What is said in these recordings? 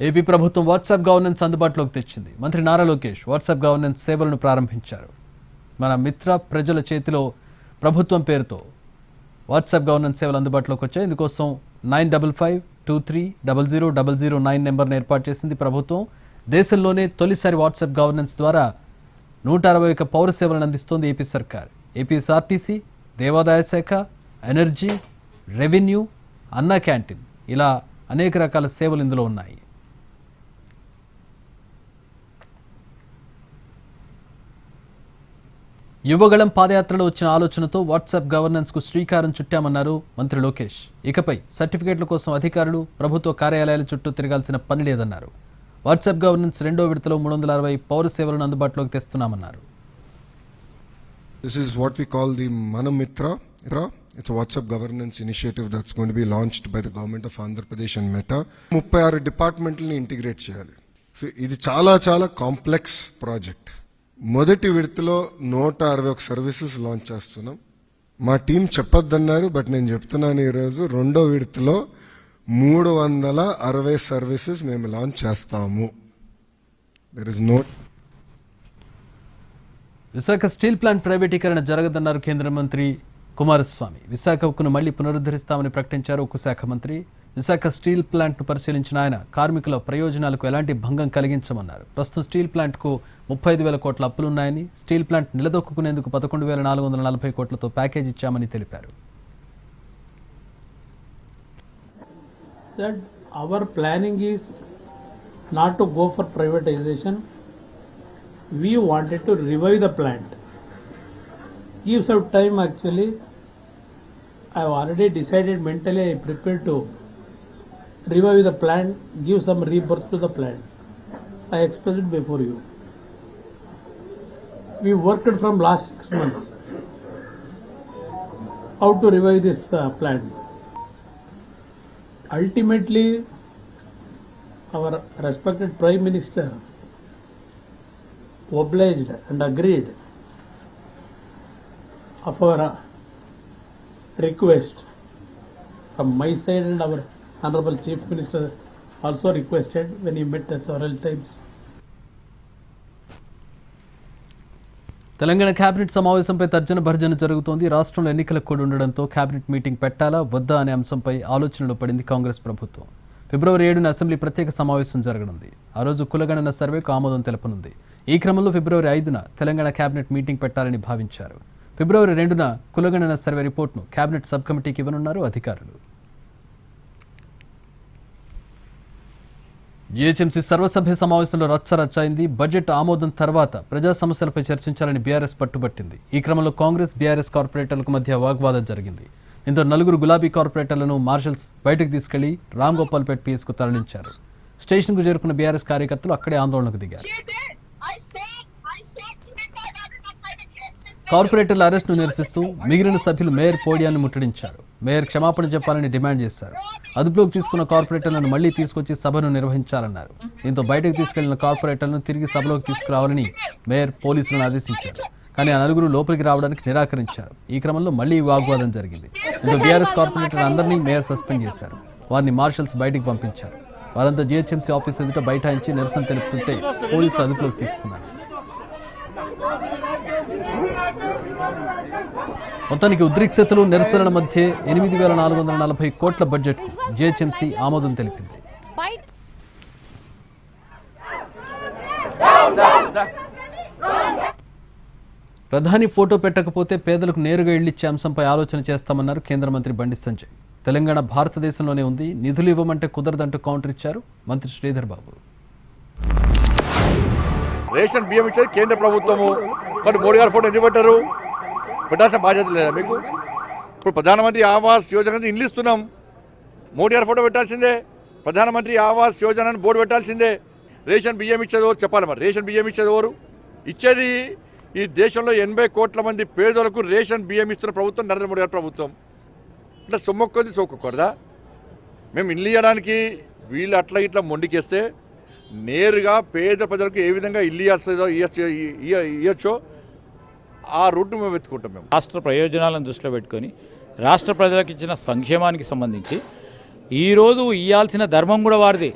AP ప్రభుత్వం WhatsApp governance అందుబాటులోకి తెచ్చింది. మంత్రి నారా లోకేష్ వాట్సాప్ గవర్నెన్స్ సేవలను ప్రారంభించారు. మన మిత్ర ప్రజల చేతిలో ప్రభుత్వం పేరుతో వాట్సాప్ గవర్నెన్స్ సేవలు అందుబాటులోకి వచ్చాయి. ఇందుకోసం 9552300009 నెంబర్ను ఏర్పాటు చేసింది ప్రభుత్వం. దేశంలోనే తొలిసారి వాట్సాప్ గవర్నెన్స్ ద్వారా 161 పౌర సేవలను అందిస్తోంది ఏపీ సర్కార్. ఏపీఎస్ఆర్టీసీ, దేవాదాయ శాఖ, ఎనర్జీ, రెవెన్యూ, అన్నా క్యాంటీన్ ఇలా అనేక రకాల సేవలు ఇందులో ఉన్నాయి. యువగళం పాదయాత్రలో వచ్చిన ఆలోచనతో వాట్సాప్ గవర్నెన్స్కు శ్రీకారం చుట్టామన్నారు మంత్రి లోకేష్. ఇకపై సర్టిఫికేట్ల కోసం అధికారులు ప్రభుత్వ కార్యాలయాల చుట్టూ తిరగాల్సిన పని లేదన్నారు. వాట్సాప్ గవర్నెన్స్ రెండో విడతలో 360 పౌర సేవలను అందుబాటులోకి తెస్తున్నామన్నారు. This is what we call the Manamitra. It's a WhatsApp governance initiative that's going to be launched by the government of Andhra Pradesh and Meta. 36 డిపార్ట్మెంట్లని integrate చేయాలి. సో ఇది చాలా కాంప్లెక్స్ ప్రాజెక్ట్. మొదటి విడతలో 161 సర్వీసెస్ లాంచ్ చేస్తున్నాం. మా team చెప్పొద్దన్నారు, but నేను చెప్తున్నాను ఈరోజు రెండో విడతలో 360 సర్వీసెస్ మేము లాంచ్ చేస్తాము. There is no. Visakha steel plant ప్రైవేటీకరణ జరగదన్నారు కేంద్ర మంత్రి కుమారస్వామి. విశాఖ ఉక్కును మళ్లీ పునరుద్ధరిస్తామని ప్రకటించారు ఉక్కు శాఖ మంత్రి. విశాఖ స్టీల్ ప్లాంట్ను పరిశీలించిన ఆయన కార్మికుల ప్రయోజనాలకు ఎలాంటి భంగం కలిగించమన్నారు. ప్రస్తుతం స్టీల్ ప్లాంట్కు 35,000 కోట్ల అప్పులున్నాయని, స్టీల్ ప్లాంట్ నిలదొక్కునేందుకు 11,440 కోట్లతో ప్యాకేజ్ ఇచ్చామని తెలిపారు. That our planning is not to go for privatization. We wanted to revive the plant. Give some time actually. I have already decided mentally, I prepared to revive the plant, give some rebirth to the plant. I expressed it before you. We worked from last 6 months how to revive this plant. Ultimately, our respected Prime Minister obliged and agreed of our request from my side, and our Honorable Chief Minister also requested when he met us several times. Telangana cabinet సమావేశంపై తర్జన భర్జన జరుగుతోంది. రాష్ట్రంలో ఎన్నికల code ఉండడంతో cabinet meeting పెట్టాలా వద్దా అనే అంశంపై ఆలోచనలో పడింది కాంగ్రెస్ ప్రభుత్వం. ఫిబ్రవరి 7న అసెంబ్లీ ప్రత్యేక సమావేశం జరగనుంది. ఆ రోజు కులగణన సర్వేకు ఆమోదం తెలపనుంది. ఈ క్రమంలో ఫిబ్రవరి 5న తెలంగాణ కేబినెట్ మీటింగ్ పెట్టాలని భావించారు. ఫిబ్రవరి 2న కులగణన సర్వే రిపోర్ట్ను కేబినెట్ సబ్ కమిటీకి ఇవ్వనున్నారు అధికారులు. జీహెచ్ఎంసీ సర్వసభ్య సమావేశంలో రచ్చరచ్చైంది. బడ్జెట్ ఆమోదం తర్వాత ప్రజా సమస్యలపై చర్చించాలని బీఆర్ఎస్ పట్టుబట్టింది. ఈ క్రమంలో కాంగ్రెస్ బీఆర్ఎస్ కార్పొరేటర్లకు మధ్య వాగ్వాదం జరిగింది. దీంతో 4 గులాబీ కార్పొరేటర్లను మార్షల్స్ బయటకు తీసుకెళ్లి రామ్ గోపాల్పేట్ పిఎస్కు తరలించారు. స్టేషన్కు చేరుకున్న బీఆర్ఎస్ కార్యకర్తలు అక్కడే ఆందోళనకు దిగారు. కార్పొరేటర్ల అరెస్టును నిరసిస్తూ మిగిలిన సభ్యులు మేయర్ పోడియాన్ని ముట్టడించారు. మేయర్ క్షమాపణ చెప్పాలని డిమాండ్ చేశారు. అదుపులోకి తీసుకున్న కార్పొరేటర్లను మళ్లీ తీసుకొచ్చి సభను నిర్వహించాలన్నారు. దీంతో బయటకు తీసుకెళ్లిన కార్పొరేటర్లను తిరిగి సభలోకి తీసుకురావాలని మేయర్ పోలీసులను ఆదేశించారు. కానీ ఆ 4 లోపలికి రావడానికి నిరాకరించారు. ఈ క్రమంలో మళ్లీ వాగ్వాదం జరిగింది. దీంతో బీఆర్ఎస్ కార్పొరేటర్ అందరినీ మేయర్ సస్పెండ్ చేశారు. వారిని మార్షల్స్ బయటికి పంపించారు. వారంతా జీహెచ్ఎంసీ ఆఫీస్ ఎదుట బైఠాయించి నిరసన తెలుపుతుంటే పోలీసులు అదుపులోకి తీసుకున్నారు. మొత్తానికి ఉద్రిక్తతలు, నిరసనల మధ్య 8,440 కోట్ల బడ్జెట్కు జీహెచ్ఎంసీ ఆమోదం తెలిపింది. ప్రధాని ఫోటో పెట్టకపోతే పేదలకు నేరుగా ఇళ్లిచ్చే అంశంపై ఆలోచన చేస్తామన్నారు కేంద్ర మంత్రి బండి సంజయ్. తెలంగాణ భారతదేశంలోనే ఉంది, నిధులు ఇవ్వమంటే కుదరదంటూ కౌంటర్ ఇచ్చారు మంత్రి శ్రీధర్ బాబు. రేషన్ బియ్యం ఇచ్చేది కేంద్ర ప్రభుత్వము, కానీ మోడీ గారు ఫోటో ఎందుకు పెట్టారు? పెట్టాల్సిన బాధ్యత లేదా మీకు? ఇప్పుడు ప్రధానమంత్రి ఆవాస్ యోజన ఇల్లు ఇస్తున్నాం, మోడీ గారు ఫోటో పెట్టాల్సిందే. ప్రధానమంత్రి ఆవాస్ యోజన బోర్డు పెట్టాల్సిందే. రేషన్ బియ్యం ఇచ్చేది ఎవరు చెప్పాలి. మరి రేషన్ బియ్యం ఇచ్చేది ఎవరు? ఇచ్చేది ఈ దేశంలో 80 కోట్ల మంది పేదలకు రేషన్ బియ్యం ఇస్తున్న ప్రభుత్వం నరేంద్ర మోడీ గారి ప్రభుత్వం. ఇట్లా సొమ్మొక్కొంది సోకూడదా? మేము ఇల్లు ఇవ్వడానికి వీళ్ళు అట్లా ఇట్లా మొండికేస్తే నేరుగా పేద ప్రజలకు ఏ విధంగా ఇల్లు ఇవ్వచ్చో ఆ రూట్ను మేము వెతుకుంటాం. మేము రాష్ట్ర ప్రయోజనాలను దృష్టిలో పెట్టుకొని రాష్ట్ర ప్రజలకు ఇచ్చిన సంక్షేమానికి సంబంధించి ఈరోజు ఇవ్వాల్సిన ధర్మం కూడా వారిది.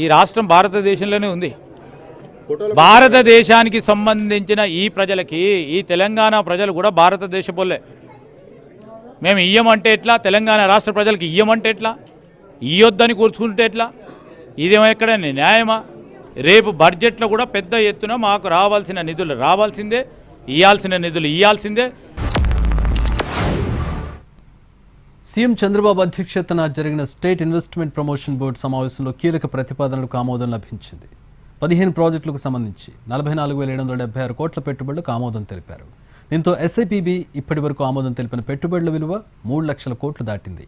ఈ రాష్ట్రం భారతదేశంలోనే ఉంది. భారతదేశానికి సంబంధించిన ఈ ప్రజలకి, ఈ తెలంగాణ ప్రజలు కూడా భారతదేశపోలే. మేము ఇయ్యమంటే ఎట్లా? తెలంగాణ రాష్ట్ర ప్రజలకు ఇయ్యమంటే ఎట్లా? ఇయ్యొద్దని కూర్చుంటే ఎట్లా? ఇదేమో ఎక్కడ న్యాయమా? రేపు బడ్జెట్లో కూడా పెద్ద ఎత్తున మాకు రావాల్సిన నిధులు రావాల్సిందే, ఇయ్యాల్సిన నిధులు ఇయ్యాల్సిందే. సీఎం చంద్రబాబు అధ్యక్షతన జరిగిన స్టేట్ ఇన్వెస్ట్మెంట్ ప్రమోషన్ బోర్డు సమావేశంలో కీలక ప్రతిపాదనలకు ఆమోదం లభించింది. 15 ప్రాజెక్టులకు సంబంధించి 44,776 కోట్ల పెట్టుబడులకు ఆమోదం తెలిపారు. దీంతో ఎస్ఐపిబి ఇప్పటి వరకు ఆమోదం తెలిపిన పెట్టుబడుల విలువ 3 లక్షల కోట్లు దాటింది.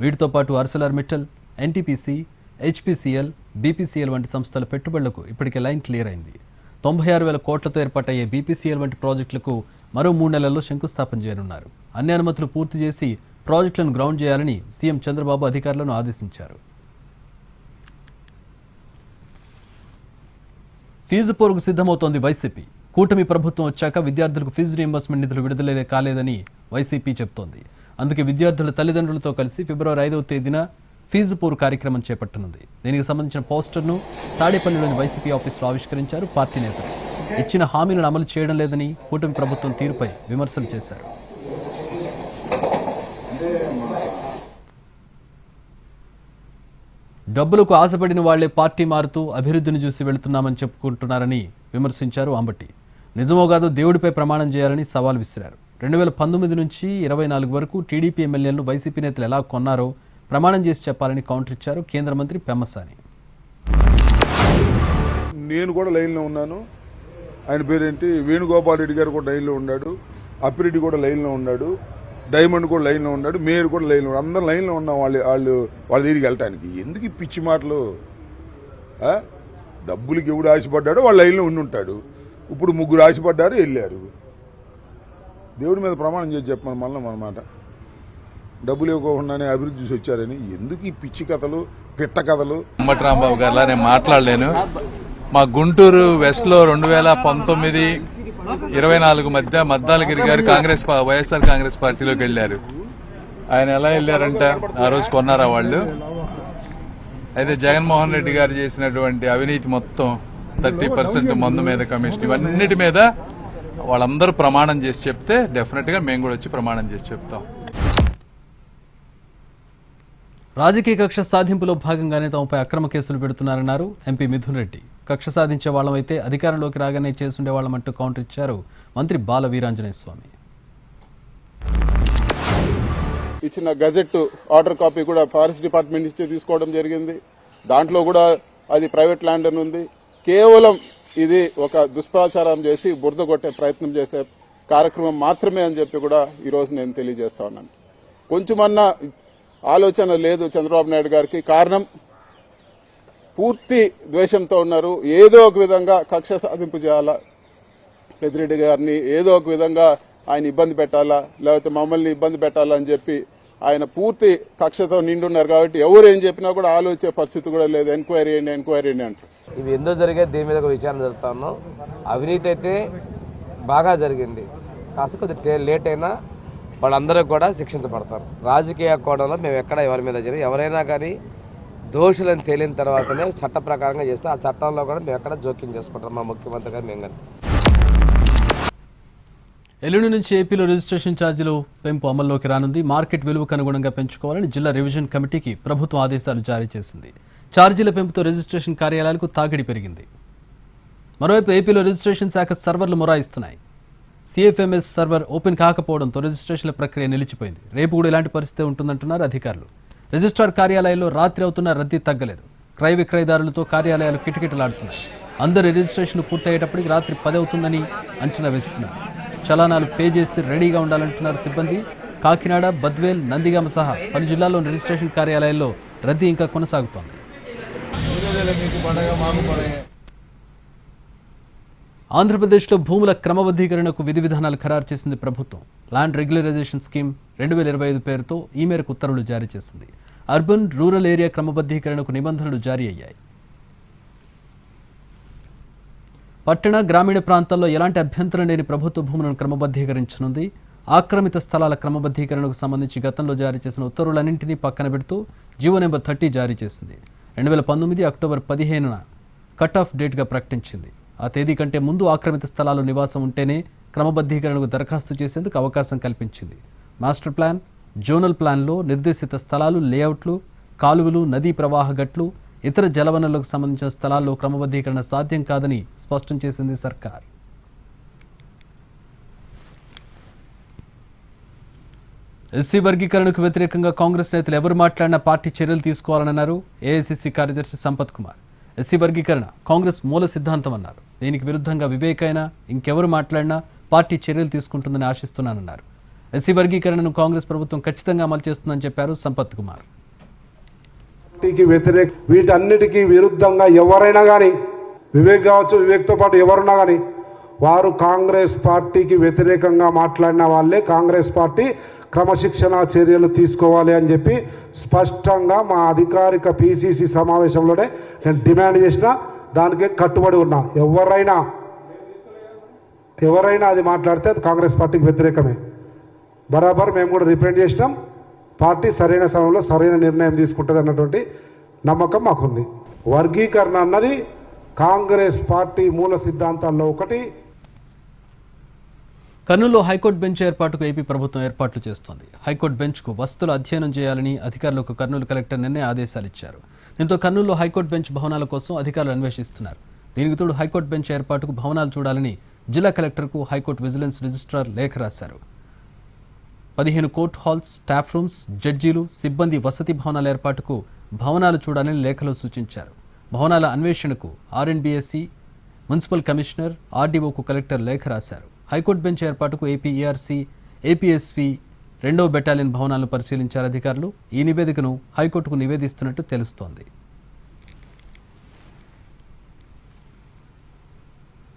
వీటితో పాటు Arcelor Mittal, NTPC, HPCL, BPCL వంటి సంస్థల పెట్టుబడులకు ఇప్పటికే లైన్ క్లియర్ అయింది. 96,000 కోట్లతో ఏర్పాటయ్యే బీపీసీఎల్ వంటి ప్రాజెక్టులకు మరో 3 నెలల్లో శంకుస్థాపన చేయనున్నారు. అన్ని అనుమతులు పూర్తి చేసి ప్రాజెక్టులను గ్రౌండ్ చేయాలని సీఎం చంద్రబాబు అధికారులను ఆదేశించారు. ఫీజు పోరుకు సిద్ధమవుతోంది వైసీపీ. కూటమి ప్రభుత్వం వచ్చాక విద్యార్థులకు ఫీజు రీయింబర్స్మెంట్ నిధులు విడుదల కాలేదని వైసీపీ చెబుతోంది. అందుకే విద్యార్థుల తల్లిదండ్రులతో కలిసి ఫిబ్రవరి 5వ తేదీన ఫీజు పోరు కార్యక్రమం చేపట్టనుంది. దీనికి సంబంధించిన పోస్టర్ను తాడేపల్లిలోని వైసీపీ ఆఫీసులో ఆవిష్కరించారు పార్టీ నేతలు. ఇచ్చిన హామీలను అమలు చేయడం లేదని కూటమి ప్రభుత్వం తీరుపై విమర్శలు చేశారు. డబ్బులకు ఆశపడిన వాళ్లే పార్టీ మారుతూ అభివృద్ధిని చూసి వెళుతున్నామని చెప్పుకుంటున్నారని విమర్శించారు అంబటి. నిజమో కాదో దేవుడిపై ప్రమాణం చేయాలని సవాల్ విసిరారు. 2019 నుంచి 24 వరకు టీడీపీ ఎమ్మెల్యేలను వైసీపీ నేతలు ఎలా కొన్నారో ప్రమాణం చేసి చెప్పాలని కౌంటర్ ఇచ్చారు కేంద్ర మంత్రి పెమ్మసాని. నేను కూడా లైన్లో ఉన్నాను. ఆయన పేరేంటి, వేణుగోపాల్ రెడ్డి గారు కూడా లైన్లో ఉన్నాడు, అప్పిరెడ్డి కూడా లైన్లో ఉన్నాడు, డైమండ్ కూడా లైన్లో ఉన్నాడు, మేయర్ కూడా లైన్లో ఉన్నాడు. అందరం లైన్లో ఉన్నాం వాళ్ళ దగ్గరికి వెళ్ళటానికి. ఎందుకు ఈ పిచ్చి మాటలు? డబ్బులకి ఎవడు ఆశపడ్డాడో వాళ్ళ లైన్లో ఉండి ఉంటాడు. ఇప్పుడు 3 ఆశపడ్డారు, వెళ్ళారు. దేవుడి మీద ప్రమాణం చేసి చెప్పమని మళ్ళీ మన మాట. డబ్బులు ఇవ్వకుండానే అభివృద్ధి చూసి వచ్చారని ఎందుకు ఈ పిచ్చి కథలు, పిట్ట కథలు? అంబటి రాంబాబు గారిలా నేను మాట్లాడలేను. మా గుంటూరు వెస్ట్లో 2019, 24 మధ్య మద్దాలగిరి గారు వైఎస్ఆర్ కాంగ్రెస్ పార్టీలోకి వెళ్ళారు. ఆయన ఎలా వెళ్ళారంట, ఆ రోజు కొన్నారా వాళ్ళు? అయితే జగన్మోహన్ రెడ్డి గారు చేసినటువంటి అవినీతి మొత్తం 30% మందు మీద కమిషన్, ఇవన్నిటి మీద వాళ్ళందరూ ప్రమాణం చేసి చెప్తే డెఫినెట్ గా మేము కూడా వచ్చి ప్రమాణం చేసి చెప్తాం. రాజకీయ కక్ష సాధింపులో భాగంగానే తమపై అక్రమ కేసులు పెడుతున్నారన్నారు ఎంపీ మిథున్ రెడ్డి. కక్ష సాధించే వాళ్ళమైతే అధికారంలోకి రాగానే చేసుండే వాళ్ళమంటూ కౌంటర్ ఇచ్చారు మంత్రి బాల వీరాంజనేయ స్వామి. ఇచ్చిన గజెట్ ఆర్డర్ కాపీ కూడా ఫారెస్ట్ డిపార్ట్మెంట్ నుంచి తీసుకోవడం జరిగింది. దాంట్లో కూడా అది ప్రైవేట్ ల్యాండ్ అని ఉంది. కేవలం ఇది ఒక దుష్ప్రచారం చేసి బురద కొట్టే ప్రయత్నం చేసే కార్యక్రమం మాత్రమే అని చెప్పి కూడా ఈరోజు నేను తెలియజేస్తా ఉన్నాను. కొంచెమన్నా ఆలోచన లేదు చంద్రబాబు నాయుడు గారికి. కారణం, పూర్తి ద్వేషంతో ఉన్నారు. ఏదో ఒక విధంగా కక్ష సాధింపు చేయాలా, పెద్దిరెడ్డి గారిని ఏదో ఒక విధంగా ఆయన ఇబ్బంది పెట్టాలా, లేకపోతే మమ్మల్ని ఇబ్బంది పెట్టాలా అని చెప్పి ఆయన పూర్తి కక్షతో నిండున్నారు. కాబట్టి ఎవరు ఏం చెప్పినా కూడా ఆలోచించే పరిస్థితి కూడా లేదు. ఎంక్వైరీ చేయండి అంటారు. ఇవి ఎందుకు జరిగాయి, దీని మీద ఒక విచారణ జరుపుతా ఉన్నాం. అవినీతి అయితే బాగా జరిగింది. కాస్త కొద్దిగా లేట్ అయినా వాళ్ళందరూ కూడా శిక్షించబడతారు. రాజకీయ కోణంలో మేము ఎక్కడ ఎవరి మీద జరిగి ఎవరైనా కానీ దోషులను తేలిన తర్వాతనే చట్ట ప్రకారంగా చేస్తే ఆ చట్టంలో కూడా మేము ఎక్కడ జోక్యం చేసుకుంటాం మా ముఖ్యమంత్రి గారు మేము కానీ. ఎల్లుండి నుంచి ఏపీలో రిజిస్ట్రేషన్ ఛార్జీలు పెంపు అమల్లోకి రానుంది. మార్కెట్ విలువకు అనుగుణంగా పెంచుకోవాలని జిల్లా రివిజన్ కమిటీకి ప్రభుత్వం ఆదేశాలు జారీ చేసింది. ఛార్జీల పెంపుతో రిజిస్ట్రేషన్ కార్యాలయాలకు తాకిడి పెరిగింది. మరోవైపు ఏపీలో రిజిస్ట్రేషన్ శాఖ సర్వర్లు మొరాయిస్తున్నాయి. సిఎఫ్ఎంఎస్ సర్వర్ ఓపెన్ కాకపోవడంతో రిజిస్ట్రేషన్ల ప్రక్రియ నిలిచిపోయింది. రేపు కూడా ఇలాంటి పరిస్థితి ఉంటుందంటున్నారు అధికారులు. రిజిస్ట్రార్ కార్యాలయాల్లో రాత్రి అవుతున్న రద్దీ తగ్గలేదు. క్రయ విక్రయదారులతో కార్యాలయాలు కిటకిటలాడుతున్నాయి. అందరి రిజిస్ట్రేషన్ పూర్తయ్యేటప్పటికి రాత్రి 10 అవుతుందని అంచనా వేస్తున్నారు. చలానాలు పే చేసి రెడీగా ఉండాలంటున్నారు సిబ్బంది. కాకినాడ, బద్వేల్, నందిగామ సహా పలు జిల్లాల్లోని రిజిస్ట్రేషన్ కార్యాలయాల్లో రద్దీ ఇంకా కొనసాగుతోంది. ఆంధ్రప్రదేశ్లో భూముల క్రమబద్ధీకరణకు విధి విధానాలు ఖరారు చేసింది ప్రభుత్వం. ల్యాండ్ రెగ్యులరైజేషన్ స్కీమ్ 2025 పేరుతో ఈ మేరకు ఉత్తర్వులు జారీ చేసింది. అర్బన్, రూరల్ ఏరియా క్రమబద్ధీకరణకు నిబంధనలు జారీ అయ్యాయి. పట్టణ, గ్రామీణ ప్రాంతాల్లో ఎలాంటి అభ్యంతరం లేని ప్రభుత్వ భూములను క్రమబద్ధీకరించనుంది. ఆక్రమిత స్థలాల క్రమబద్ధీకరణకు సంబంధించి గతంలో జారీ చేసిన ఉత్తర్వులన్నింటినీ పక్కన పెడుతూ జీవో నెంబర్ 30 జారీ చేసింది. 2019 అక్టోబర్ 15న కట్ ఆఫ్ డేట్గా ప్రకటించింది. ఆ తేదీ కంటే ముందు ఆక్రమిత స్థలాలు నివాసం ఉంటేనే క్రమబద్ధీకరణకు దరఖాస్తు చేసేందుకు అవకాశం కల్పించింది. మాస్టర్ ప్లాన్, జోనల్ ప్లాన్లో నిర్దేశిత స్థలాలు, లేఅవుట్లు, కాలువలు, నదీ ప్రవాహ గట్లు, ఇతర జలవనరులకు సంబంధించిన స్థలాల్లో క్రమబద్ధీకరణ సాధ్యం కాదని స్పష్టం చేసింది సర్కార్. ఎస్సీ వర్గీకరణకు వ్యతిరేకంగా కాంగ్రెస్ నేతలు ఎవరు మాట్లాడినా పార్టీ చర్యలు తీసుకోవాలన్నారు ఏఐసీసీ కార్యదర్శి సంపత్ కుమార్. ఎస్సీ వర్గీకరణ కాంగ్రెస్ మూల సిద్ధాంతం అన్నారు. దీనికి విరుద్ధంగా వివేక్ అయినా ఇంకెవరు మాట్లాడినా పార్టీ చర్యలు తీసుకుంటుందని ఆశిస్తున్నానన్నారు. ఎస్సీ వర్గీకరణను కాంగ్రెస్ ప్రభుత్వం ఖచ్చితంగా అమలు చేస్తుందని చెప్పారు సంపత్ కుమార్. పార్టీకి వ్యతిరేక వీటన్నిటికీ విరుద్ధంగా ఎవరైనా కానీ, వివేక్ కావచ్చు, వివేక్తో పాటు ఎవరున్నా కానీ వారు కాంగ్రెస్ పార్టీకి వ్యతిరేకంగా మాట్లాడిన వాళ్ళే కాంగ్రెస్ పార్టీ క్రమశిక్షణ చర్యలు తీసుకోవాలి అని చెప్పి స్పష్టంగా మా అధికారిక పిసిసి సమావేశంలోనే నేను డిమాండ్ చేసిన, దానికే కట్టుబడి ఉన్నా. ఎవరైనా అది మాట్లాడితే అది కాంగ్రెస్ పార్టీకి వ్యతిరేకమే. బరాబర్ మేము కూడా రిప్రజెంట్ చేసినాం. పార్టీ సరైన సమయంలో సరైన నిర్ణయం తీసుకుంటుంది అన్నటువంటి నమ్మకం మాకుంది. వర్గీకరణ అన్నది కాంగ్రెస్ పార్టీ మూల సిద్ధాంతాల్లో ఒకటి. కర్నూలులో హైకోర్టు బెంచ్ ఏర్పాటుకు ఏపీ ప్రభుత్వం ఏర్పాట్లు చేస్తోంది. హైకోర్టు బెంచ్కు వసతులు అధ్యయనం చేయాలని అధికారులకు కర్నూలు కలెక్టర్ నిన్నే ఆదేశాలు ఇచ్చారు. దీంతో కర్నూలులో హైకోర్టు బెంచ్ భవనాల కోసం అధికారులు అన్వేషిస్తున్నారు. దీనికి తోడు హైకోర్టు బెంచ్ ఏర్పాటుకు భవనాలు చూడాలని జిల్లా కలెక్టర్కు హైకోర్టు విజిలెన్స్ రిజిస్ట్రార్ లేఖ రాశారు. 15 కోర్టు హాల్స్, స్టాఫ్ రూమ్స్, జడ్జీలు, సిబ్బంది వసతి భవనాల ఏర్పాటుకు భవనాలు చూడాలని లేఖలో సూచించారు. భవనాల అన్వేషణకు ఆర్ఎండ్బిఎస్సి, మున్సిపల్ కమిషనర్, ఆర్డీఓకు కలెక్టర్ లేఖ రాశారు. హైకోర్టు బెంచ్ ఏర్పాటుకు ఏపీఈఆర్సీ, ఏపీఎస్వి 2వ బెటాలియన్ భవనాలను పరిశీలించారు అధికారులు. ఈ నివేదికను హైకోర్టుకు నివేదిస్తున్నట్టు తెలుస్తోంది.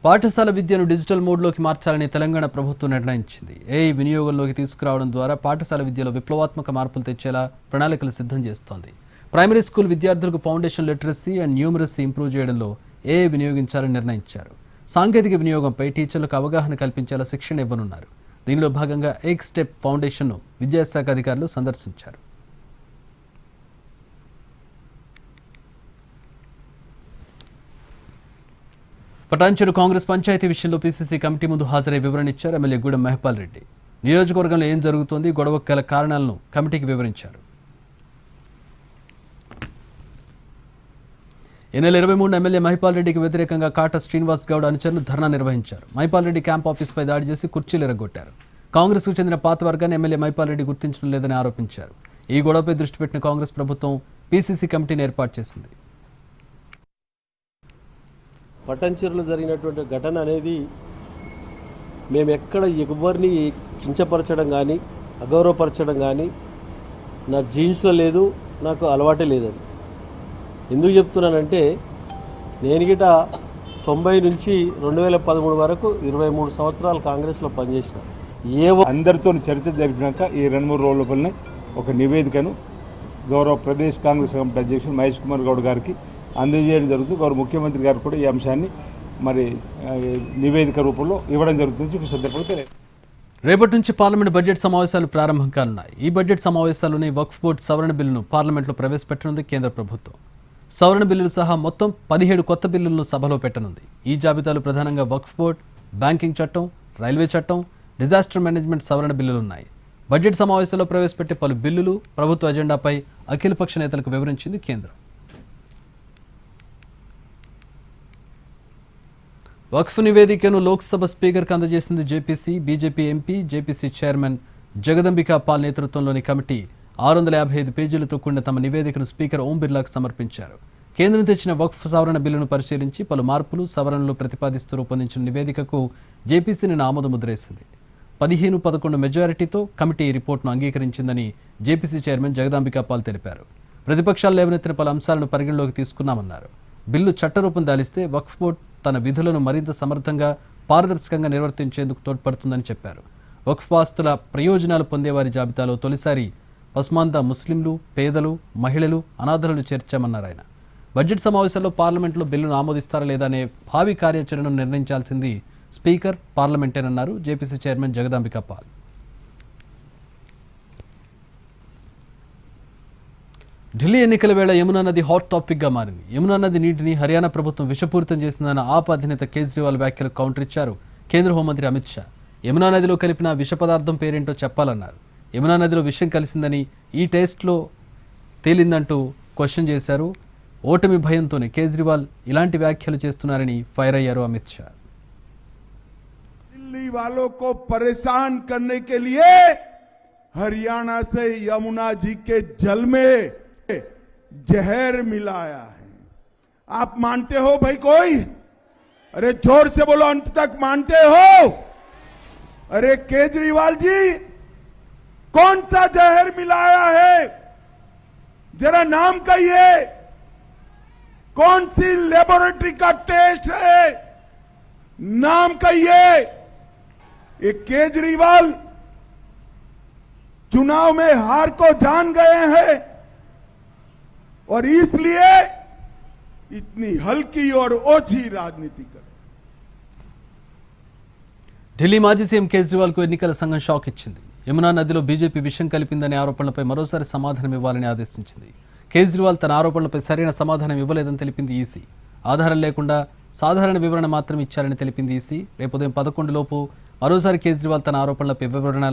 పాఠశాల విద్యను డిజిటల్ మోడ్లోకి మార్చాలని తెలంగాణ ప్రభుత్వం నిర్ణయించింది. ఏఐ వినియోగంలోకి తీసుకురావడం ద్వారా పాఠశాల విద్యలో విప్లవాత్మక మార్పులు తెచ్చేలా ప్రణాళికలు సిద్ధం చేస్తోంది. ప్రైమరీ స్కూల్ విద్యార్థులకు foundation literacy and numeracy improve చేయడంలో ఏఐ వినియోగించాలని నిర్ణయించారు. సాంకేతిక వినియోగంపై టీచర్లకు అవగాహన కల్పించేలా శిక్షణ ఇవ్వనున్నారు. దీనిలో భాగంగా ఎగ్ స్టెప్ ఫౌండేషన్ను విద్యాశాఖ అధికారులు సందర్శించారు. పటాన్చెరు కాంగ్రెస్ పంచాయతీ విషయంలో పీసీసీ కమిటీ ముందు హాజరై వివరణ ఇచ్చారు ఎమ్మెల్యే గూడెం మహిపాల్ రెడ్డి. నియోజకవర్గంలో ఏం జరుగుతోంది, గొడవకు గల కారణాలను కమిటీకి వివరించారు. ఈ నెల 23 ఎమ్మెల్యే మహిపాల్ రెడ్డికి వ్యతిరేకంగా కాట శ్రీనివాస్ గౌడ్ అనుచరులు ధర్నా నిర్వహించారు. మహిపాల్ రెడ్డి క్యాంప్ ఆఫీస్పై దాడి చేసి కుర్చీలు ఎరగొట్టారు. కాంగ్రెస్కు చెందిన పాత వర్గాన్ని ఎమ్మెల్యే మహిపాల్ రెడ్డి గుర్తించడం లేదని ఆరోపించారు. ఈ గొడవపై దృష్టి పెట్టిన కాంగ్రెస్ ప్రభుత్వం పీసీసీ కమిటీని ఏర్పాటు చేసింది. పటాన్చెరులో జరిగినటువంటి ఘటన అనేది మేము ఎక్కడ ఎవరిని కించపరచడం కానీ అగౌరవపరచడం కానీ నా జీన్స్లో లేదు, నాకు అలవాటే లేదని. ఎందుకు చెప్తున్నానంటే నేను గిట 90 నుంచి 2013 వరకు 23 సంవత్సరాలు కాంగ్రెస్లో పనిచేసిన. అందరితో చర్చ జరిపినాక ఈ 2-3 రోజుల లోపలనే ఒక నివేదికను గౌరవ ప్రదేశ్ కాంగ్రెస్ కమిటీ అధ్యక్షుడు మహేష్ కుమార్ గౌడ్ గారికి అందజేయడం జరుగుతుంది. గౌరవ ముఖ్యమంత్రి గారు కూడా ఈ అంశాన్ని మరి నివేదిక రూపంలో ఇవ్వడం జరుగుతుంది. ఈ సందర్భంగా తెలియదు. రేపటి నుంచి పార్లమెంట్ బడ్జెట్ సమావేశాలు ప్రారంభం కానున్నాయి. ఈ బడ్జెట్ సమావేశాల్లోనే వక్ఫ్ బోర్డు సవరణ బిల్లును పార్లమెంట్లో ప్రవేశపెట్టనుంది కేంద్ర ప్రభుత్వం. సవరణ బిల్లులు సహా మొత్తం 17 కొత్త బిల్లులను సభలో పెట్టనుంది. ఈ జాబితాలు ప్రధానంగా వక్ఫ్ బోర్డు, బ్యాంకింగ్ చట్టం, రైల్వే చట్టం, డిజాస్టర్ మేనేజ్మెంట్ సవరణ బిల్లులున్నాయి. బడ్జెట్ సమావేశాల్లో ప్రవేశపెట్టే పలు బిల్లులు, ప్రభుత్వ ఎజెండాపై అఖిలపక్ష నేతలకు వివరించింది కేంద్రం. వక్ఫ్ నివేదికను Lok Sabha స్పీకర్కు అందజేసింది JPC. BJP MP, JPC chairman Jagdambika Paul నేతృత్వంలోని కమిటీ 655 పేజీలతో కూడిన తమ నివేదికను స్పీకర్ ఓం బిర్లాకు సమర్పించారు. కేంద్రం తెచ్చిన వక్ఫ్ సవరణ బిల్లును పరిశీలించి పలు మార్పులు, సవరణలు ప్రతిపాదిస్తూ రూపొందించిన నివేదికకు జేపీసీ నిన్న ఆమోదముద్రేసింది. 15-11 మెజారిటీతో కమిటీ ఈ రిపోర్టును అంగీకరించిందని జేపీసీ చైర్మన్ జగదాంబికా పాల్ తెలిపారు. ప్రతిపక్షాలు లేవనెత్తిన పలు అంశాలను పరిగణలోకి తీసుకున్నామన్నారు. బిల్లు చట్టరూపం దాలిస్తే వక్ఫ్ బోర్డు తన విధులను మరింత సమర్థంగా, పారదర్శకంగా నిర్వర్తించేందుకు తోడ్పడుతుందని చెప్పారు. వక్ఫ్ ఆస్తుల ప్రయోజనాలు పొందేవారి జాబితాలో తొలిసారి పస్మాందా ముస్లింలు, పేదలు, మహిళలు, అనాథలను చేర్చామన్నారు ఆయన. బడ్జెట్ సమావేశాల్లో పార్లమెంట్లో బిల్లును ఆమోదిస్తారా లేదా అనే భావి కార్యాచరణను నిర్ణయించాల్సింది స్పీకర్, పార్లమెంటేనన్నారు జేపీసీ చైర్మన్ జగదాంబికా పాల్. ఢిల్లీ ఎన్నికల వేళ యమునా నది హాట్ టాపిక్గా మారింది. యమునా నది నీటిని హర్యానా ప్రభుత్వం విషపూరితం చేసిందన్న ఆప్ అధినేత కేజ్రీవాల్ వ్యాఖ్యలకు కౌంటర్ ఇచ్చారు కేంద్ర హోంమంత్రి అమిత్ షా. యమునా నదిలో కలిపిన విష పదార్థం పేరేంటో చెప్పాలన్నారు. యమునా నదిలో విషం కలిసిందని ఈ టెస్ట్లో తేలిందంటూ క్వశ్చన్ చేశారు. ఓటమి భయంతోనే కేజ్రీవాల్ ఇలాంటి వ్యాఖ్యలు చేస్తున్నారని ఫైర్ అయ్యారు అమిత్ షా. दिल्ली वालों को परेशान करने के लिए हरियाणा से यमुना जी के जल में जहर मिलाया है. आप मानते हो भाई? कोई अरे जोर से बोलो, अंत तक मानते हो? अरे केजरीवाल जी, कौन सा जहर मिलाया है? जरा नाम कहिए. कौन सी लेबोरेटरी का टेस्ट है? नाम कहिए. ये केजरीवाल चुनाव में हार को जान गए हैं और इसलिए इतनी हल्की और ओछी राजनीति कर. ఢిల్లీ మాజీ సీఎం కేజ్రీవాల్కు ఎన్నికల సంఘం షాక్ ఇచ్చింది. యమునా నదిలో బీజేపీ విషం కలిపిందనే ఆరోపణలపై మరోసారి సమాధానం ఇవ్వాలని ఆదేశించింది. కేజ్రీవాల్ తన ఆరోపణలపై సరైన సమాధానం ఇవ్వలేదని తెలిపింది ఈసీ. ఆధారం లేకుండా సాధారణ వివరణ మాత్రం ఇచ్చారని తెలిపింది ఈసీ. రేపు ఉదయం 11 లోపు మరోసారి కేజ్రీవాల్ తన ఆరోపణలపై వివరణ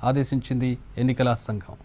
ఆదేశించింది ఎన్నికల సంఘం.